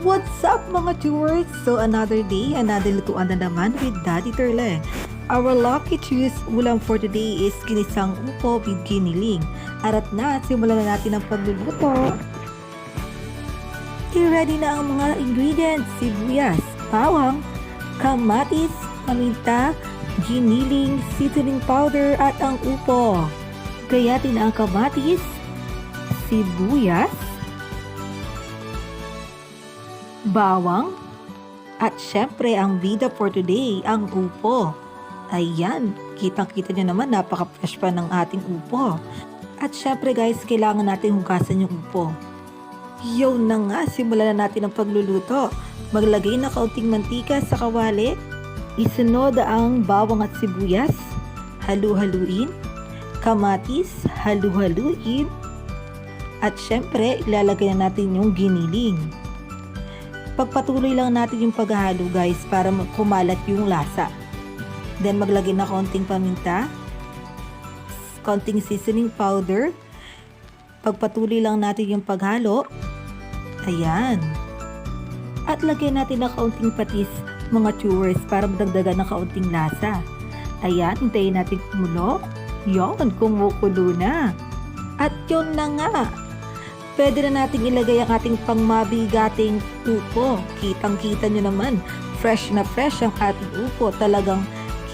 What's up mga chewers? So another day, another lutuan na naman with Daddy Terleng. Our lucky choose ulam for today is ginisang upo with giniling. Arat na at simulan na natin ang pagluluto. I-ready na ang mga ingredients: sibuyas, bawang, kamatis, paminta, giniling, seasoning powder at ang upo. Gayatin ang kamatis, sibuyas, bawang, at syempre ang bida for today, ang upo. Ayan, kitang-kita nyo naman, napaka-fresh pa ng ating upo. At syempre guys, kailangan natin hugasan yung upo. Yun na nga, simulan na natin ang pagluluto. Maglagay na kaunting mantika sa kawali. Isunod ang bawang at sibuyas. Halu-haluin. Kamatis, halu-haluin. At syempre, ilalagay na natin yung giniling. Pagpatuloy lang natin yung paghahalo guys para kumalat yung lasa. Then maglagay na konting paminta, konting seasoning powder. Pagpatuloy lang natin yung paghalo. Ayan. At lagyan natin na kaunting patis mga chewers para madagdagan ng kaunting lasa. Ayan, hintayin natin kumulo. Yon, kumukulo na. At yun na nga. Pwede na natin ilagay ang ating pangmabigating upo. Kitang-kita nyo naman, fresh na fresh ang ating upo. Talagang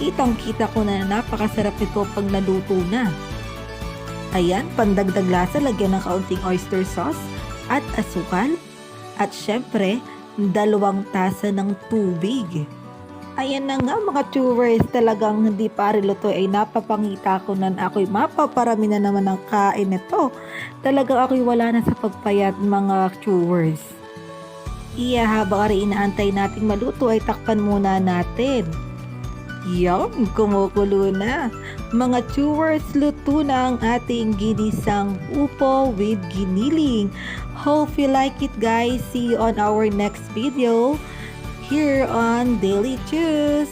kitang-kita ko na napakasarap ito pag naluto na. Ayan, pandagdag lasa, lagyan ng kaunting oyster sauce at asukal. At syempre, 2 tasa ng tubig. Ayan na nga mga chewers, talagang hindi pa luto ay napapangita ko na ako'y mapaparami na naman ng kain nito. Talagang ako'y wala na sa pagpayat mga chewers. Iya, habang inaantay nating maluto ay takpan muna natin. Yan, kumukulo na. Mga chewers, luto na ang ating ginisang upo with giniling. Hope you like it guys. See you on our next video here on Daily Juice.